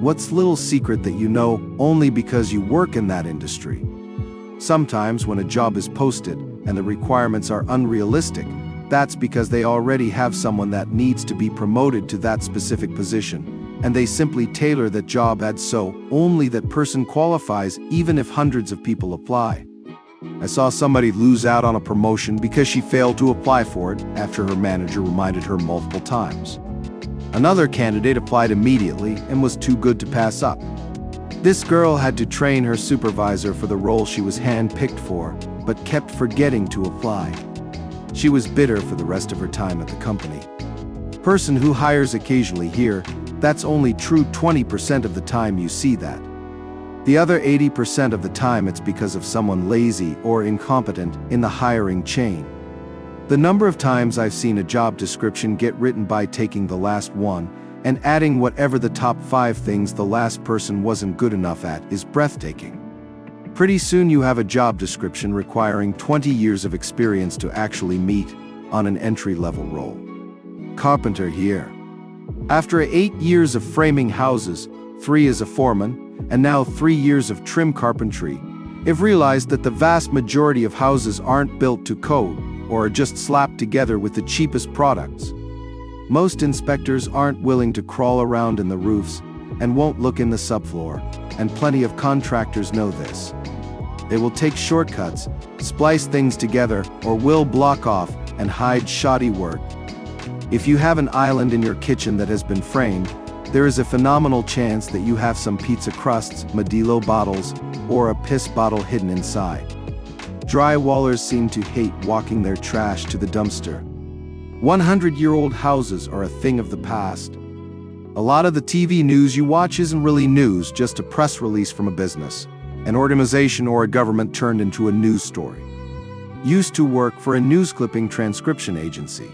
What's little secret that you know only because you work in that industry? Sometimes when a job is posted and the requirements are unrealistic, that's because they already have someone that needs to be promoted to that specific position, and they simply tailor that job ad so only that person qualifies even if hundreds of people apply. I saw somebody lose out on a promotion because she failed to apply for it after her manager reminded her multiple times. Another candidate applied immediately and was too good to pass up. This girl had to train her supervisor for the role she was hand-picked for, but kept forgetting to apply. She was bitter for the rest of her time at the company. Person who hires occasionally here, that's only true 20% of the time you see that. The other 80% of the time it's because of someone lazy or incompetent in the hiring chain. The number of times I've seen a job description get written by taking the last one and adding whatever the top 5 things the last person wasn't good enough at is breathtaking. Pretty soon you have a job description requiring 20 years of experience to actually meet on an entry-level role. Carpenter here. After 8 years of framing houses, 3 as a foreman, and now 3 years of trim carpentry, I've realized that the vast majority of houses aren't built to code or are just slapped together with the cheapest products. Most inspectors aren't willing to crawl around in the roofs and won't look in the subfloor, and plenty of contractors know this. They will take shortcuts, splice things together, or will block off and hide shoddy work. If you have an island in your kitchen that has been framed, there is a phenomenal chance that you have some pizza crusts, Modelo bottles, or a piss bottle hidden inside. Drywallers seem to hate walking their trash to the dumpster. 100-year-old houses are a thing of the past. A lot of the TV news you watch isn't really news, just a press release from a business, an organization or a government turned into a news story. Used to work for a news clipping transcription agency.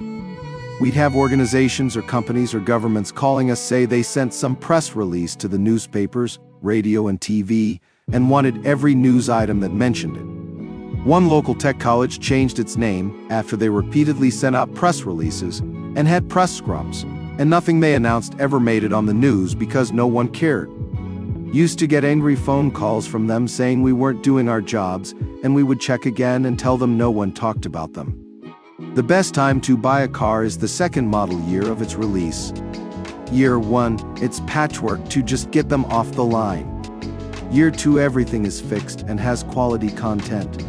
We'd have organizations or companies or governments calling us, say they sent some press release to the newspapers, radio and TV, and wanted every news item that mentioned it. One local tech college changed its name after they repeatedly sent out press releases and had press scrums, and nothing they announced ever made it on the news because no one cared. Used to get angry phone calls from them saying we weren't doing our jobs, and we would check again and tell them no one talked about them. The best time to buy a car is the second model year of its release. Year 1, it's patchwork to just get them off the line. Year 2, everything is fixed and has quality content.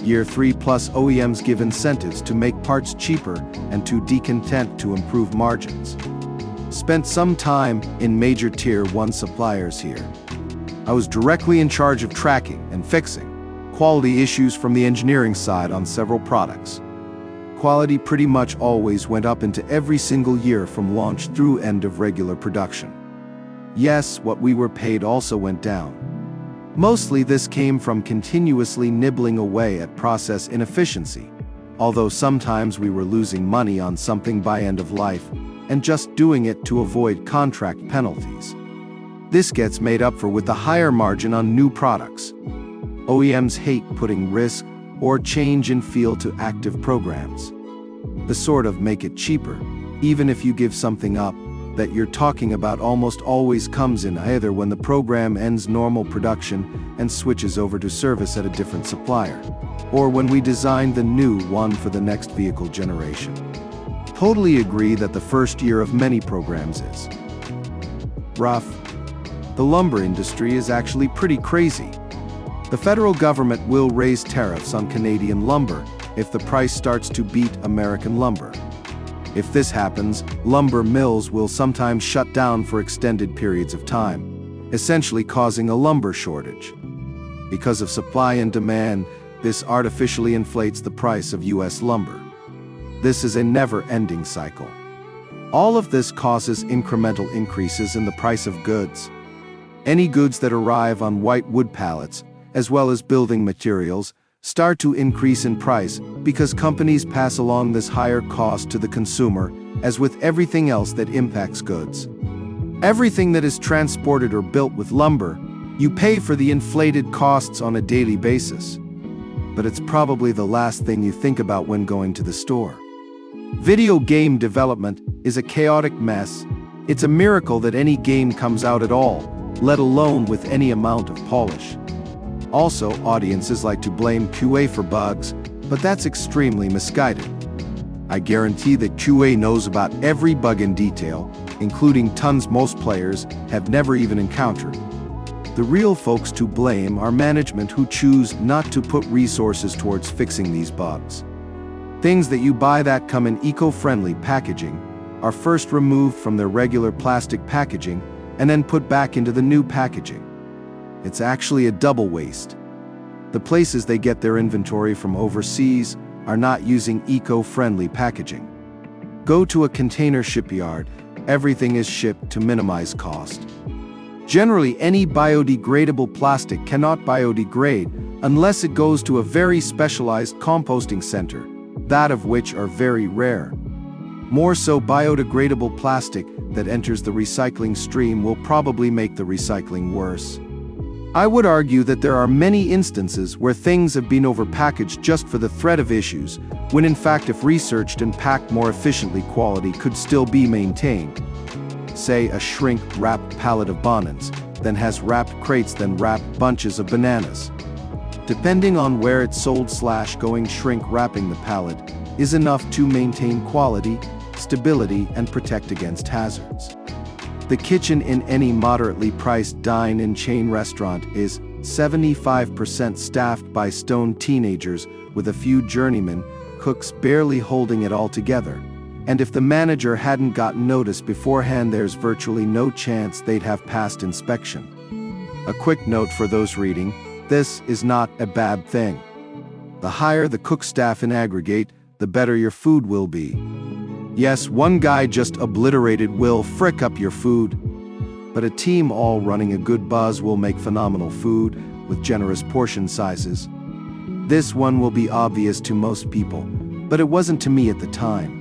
Year 3 plus OEMs give incentives to make parts cheaper and to decontent to improve margins. Spent some time in major Tier 1 suppliers here. I was directly in charge of tracking and fixing quality issues from the engineering side on several products. Quality pretty much always went up into every single year from launch through end of regular production. Yes, what we were paid also went down. Mostly this came from continuously nibbling away at process inefficiency, although sometimes we were losing money on something by end of life and just doing it to avoid contract penalties. This gets made up for with the higher margin on new products. OEMs hate putting risk or change in field to active programs. The sort of make it cheaper, even if you give something up, that you're talking about almost always comes in either when the program ends normal production and switches over to service at a different supplier, or when we design the new one for the next vehicle generation. Totally agree that the first year of many programs is rough. The lumber industry is actually pretty crazy. The federal government will raise tariffs on Canadian lumber if the price starts to beat American lumber. If this happens, lumber mills will sometimes shut down for extended periods of time, essentially causing a lumber shortage. Because of supply and demand, this artificially inflates the price of U.S. lumber. This is a never-ending cycle. All of this causes incremental increases in the price of goods. Any goods that arrive on white wood pallets, as well as building materials, start to increase in price because companies pass along this higher cost to the consumer, as with everything else that impacts goods. Everything that is transported or built with lumber, you pay for the inflated costs on a daily basis. But it's probably the last thing you think about when going to the store. Video game development is a chaotic mess, It's a miracle that any game comes out at all, let alone with any amount of polish. Also, audiences like to blame QA for bugs, but that's extremely misguided. I guarantee that QA knows about every bug in detail, including tons most players have never even encountered. The real folks to blame are management who choose not to put resources towards fixing these bugs. Things that you buy that come in eco-friendly packaging are first removed from their regular plastic packaging and then put back into the new packaging. It's actually a double waste. The places they get their inventory from overseas are not using eco-friendly packaging. Go to a container shipyard, everything is shipped to minimize cost. Generally, any biodegradable plastic cannot biodegrade unless it goes to a very specialized composting center, that of which are very rare. More so, biodegradable plastic that enters the recycling stream will probably make the recycling worse. I would argue that there are many instances where things have been overpackaged just for the threat of issues, when in fact if researched and packed more efficiently, quality could still be maintained. Say a shrink-wrapped pallet of bananas, then has wrapped crates, then wrapped bunches of bananas. Depending on where it's sold / going, shrink wrapping the pallet is enough to maintain quality, stability, and protect against hazards. The kitchen in any moderately priced dine-in chain restaurant is 75% staffed by stoned teenagers with a few journeyman cooks barely holding it all together. And if the manager hadn't gotten notice beforehand, there's virtually no chance they'd have passed inspection. A quick note for those reading, this is not a bad thing. The higher the cook staff in aggregate, the better your food will be. Yes, one guy just obliterated will frick up your food, but a team all running a good buzz will make phenomenal food with generous portion sizes. This one will be obvious to most people, but it wasn't to me at the time.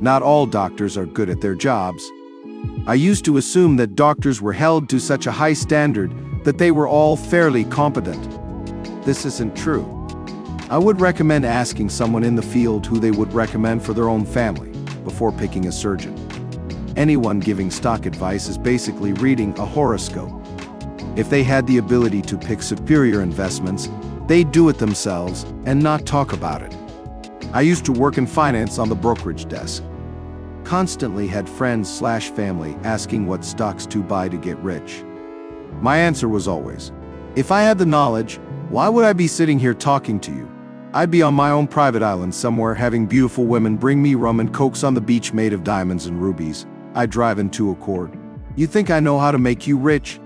Not all doctors are good at their jobs. I used to assume that doctors were held to such a high standard that they were all fairly competent. This isn't true. I would recommend asking someone in the field who they would recommend for their own family before picking a surgeon. Anyone giving stock advice is basically reading a horoscope. If they had the ability to pick superior investments, they'd do it themselves and not talk about it. I used to work in finance on the brokerage desk. Constantly had friends / family asking what stocks to buy to get rich. My answer was always, if I had the knowledge, why would I be sitting here talking to you? I'd be on my own private island somewhere having beautiful women bring me rum and cokes on the beach made of diamonds and rubies. I'd drive into Accord. You think I know how to make you rich?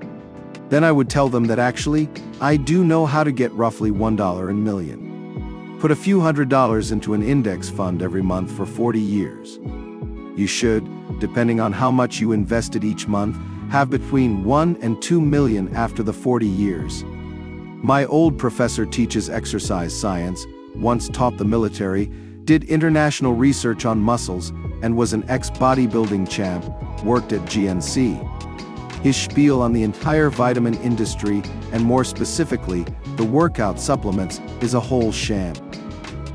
Then I would tell them that actually, I do know how to get roughly $1 in million. Put a few $100s into an index fund every month for 40 years. You should, depending on how much you invested each month, have between 1 and 2 million after the 40 years. My old professor teaches exercise science, once taught the military, did international research on muscles, and was an ex-bodybuilding champ, worked at GNC. His spiel on the entire vitamin industry, and more specifically, the workout supplements, is a whole sham.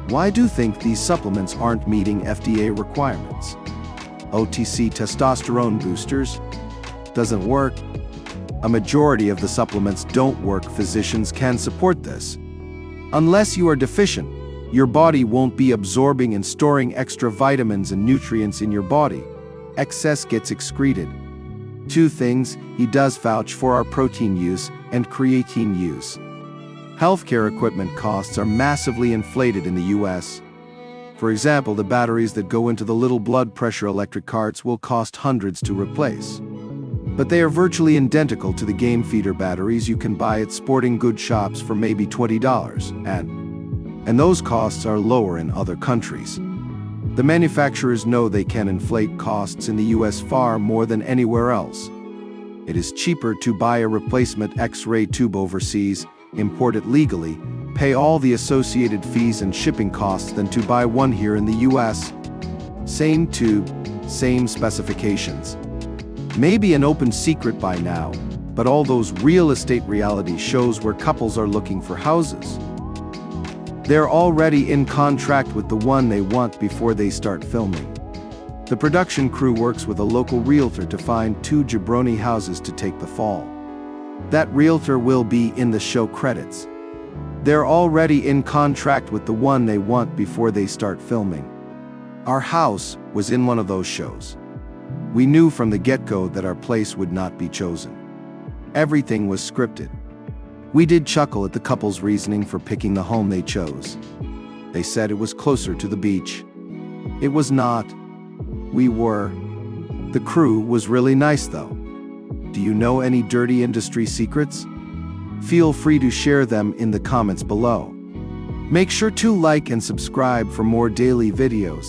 Why do you think these supplements aren't meeting FDA requirements? OTC testosterone boosters? Doesn't work. A majority of the supplements don't work. Physicians can support this. Unless you are deficient, your body won't be absorbing and storing extra vitamins and nutrients in your body. Excess gets excreted. 2 things, he does vouch for our protein use and creatine use. Healthcare equipment costs are massively inflated in the US. For example, the batteries that go into the little blood pressure electric carts will cost hundreds to replace. But they are virtually identical to the game feeder batteries you can buy at sporting goods shops for maybe $20, and those costs are lower in other countries. The manufacturers know they can inflate costs in the US far more than anywhere else. It is cheaper to buy a replacement X-ray tube overseas, import it legally, pay all the associated fees and shipping costs than to buy one here in the US. Same tube, same specifications. Maybe an open secret by now, but all those real estate reality shows where couples are looking for houses. They're already in contract with the one they want before they start filming. The production crew works with a local realtor to find 2 jabroni houses to take the fall. That realtor will be in the show credits. They're already in contract with the one they want before they start filming. Our house was in one of those shows. We knew from the get-go that our place would not be chosen. Everything was scripted. We did chuckle at the couple's reasoning for picking the home they chose. They said it was closer to the beach. It was not. We were. The crew was really nice though. Do you know any dirty industry secrets? Feel free to share them in the comments below. Make sure to like and subscribe for more daily videos.